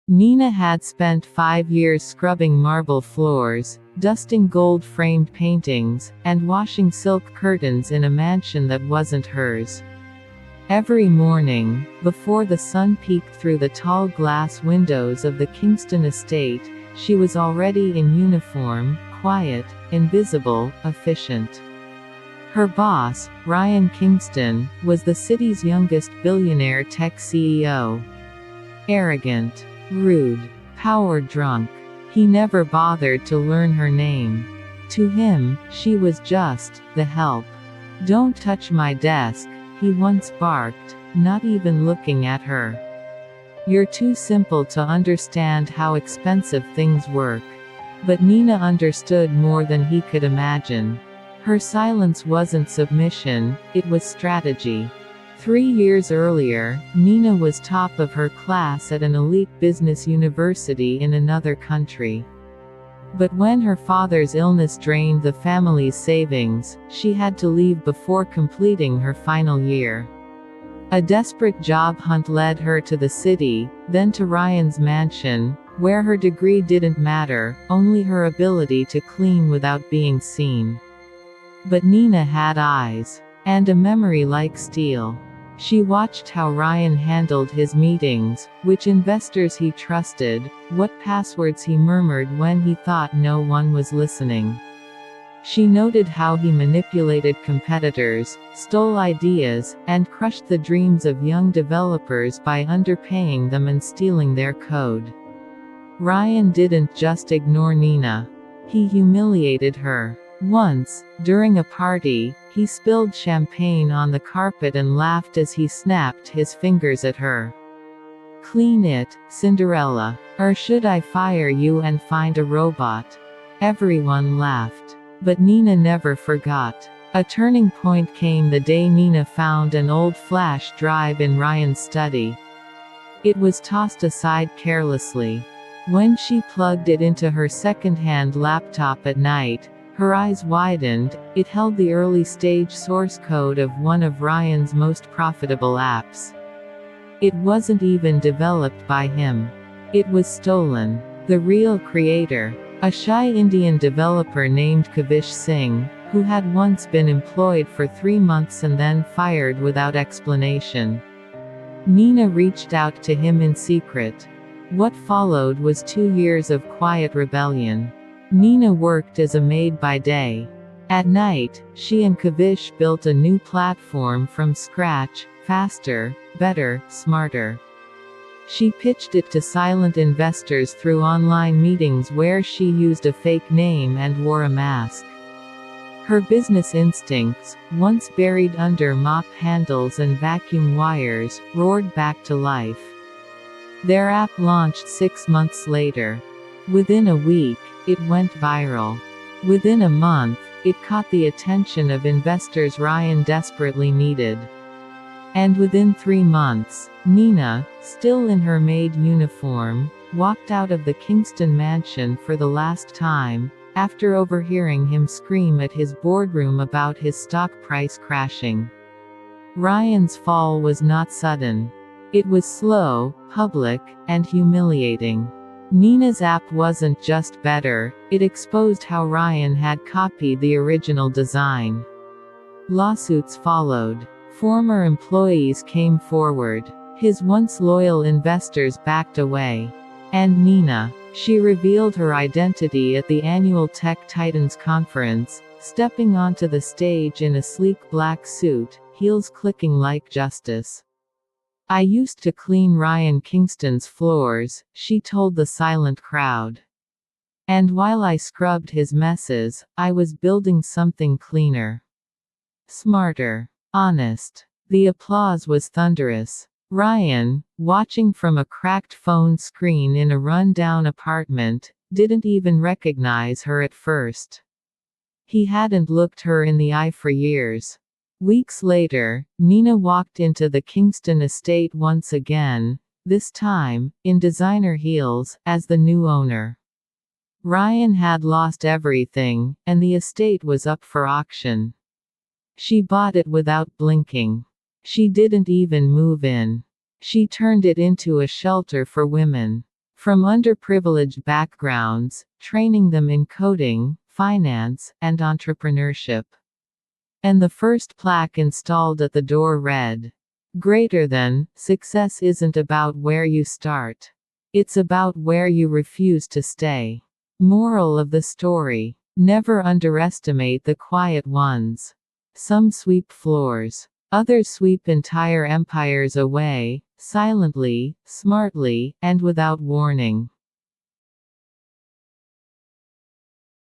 Nina had spent 5 years scrubbing marble floors, dusting gold-framed paintings, and washing silk curtains in a mansion that wasn't hers. Every morning, before the sun peeked through the tall glass windows of the Kingston estate, she was already in uniform, quiet, invisible, efficient. Her boss, Ryan Kingston, was the city's youngest billionaire tech CEO. Arrogant, rude, power-drunk. He never bothered to learn her name. To him, she was just the help. "Don't touch my desk," he once barked, not even looking at her. "You're too simple to understand how expensive things work." But Nina understood more than he could imagine. Her silence wasn't submission, it was strategy. 3 years earlier, Nina was top of her class at an elite business university in another country. But when her father's illness drained the family's savings, she had to leave before completing her final year. A desperate job hunt led her to the city, then to Ryan's mansion, where her degree didn't matter, only her ability to clean without being seen. But Nina had eyes. And a memory like steel. She watched how Ryan handled his meetings, which investors he trusted, what passwords he murmured when he thought no one was listening. She noted how he manipulated competitors, stole ideas, and crushed the dreams of young developers by underpaying them and stealing their code. Ryan didn't just ignore Nina. He humiliated her. Once, during a party, he spilled champagne on the carpet and laughed as he snapped his fingers at her. "Clean it, Cinderella. Or should I fire you and find a robot?" Everyone laughed. But Nina never forgot. A turning point came the day Nina found an old flash drive in Ryan's study. It was tossed aside carelessly. When she plugged it into her second-hand laptop at night, her eyes widened. It held the early-stage source code of one of Ryan's most profitable apps. It wasn't even developed by him. It was stolen. The real creator, a shy Indian developer named Kavish Singh, who had once been employed for 3 months and then fired without explanation. Nina reached out to him in secret. What followed was 2 years of quiet rebellion. Nina worked as a maid by day. At night, she and Kavish built a new platform from scratch, faster, better, smarter. She pitched it to silent investors through online meetings where she used a fake name and wore a mask. Her business instincts, once buried under mop handles and vacuum wires, roared back to life. Their app launched 6 months later. Within a week, it went viral. Within a month, it caught the attention of investors Ryan desperately needed. And within 3 months, Nina, still in her maid uniform, walked out of the Kingston mansion for the last time, after overhearing him scream at his boardroom about his stock price crashing. Ryan's fall was not sudden. It was slow, public, and humiliating. Nina's app wasn't just better, it exposed how Ryan had copied the original design. Lawsuits followed. Former employees came forward. His once loyal investors backed away. And Nina. She revealed her identity at the annual Tech Titans conference, stepping onto the stage in a sleek black suit, heels clicking like justice. "I used to clean Ryan Kingston's floors," she told the silent crowd. "And while I scrubbed his messes, I was building something cleaner. Smarter. Honest." The applause was thunderous. Ryan, watching from a cracked phone screen in a run-down apartment, didn't even recognize her at first. He hadn't looked her in the eye for years. Weeks later, Nina walked into the Kingston estate once again, this time, in designer heels, as the new owner. Ryan had lost everything, and the estate was up for auction. She bought it without blinking. She didn't even move in. She turned it into a shelter for women. from underprivileged backgrounds, training them in coding, finance, and entrepreneurship. And the first plaque installed at the door read, "Greater than, success isn't about where you start. It's about where you refuse to stay." Moral of the story: never underestimate the quiet ones. Some sweep floors. Others sweep entire empires away, silently, smartly, and without warning.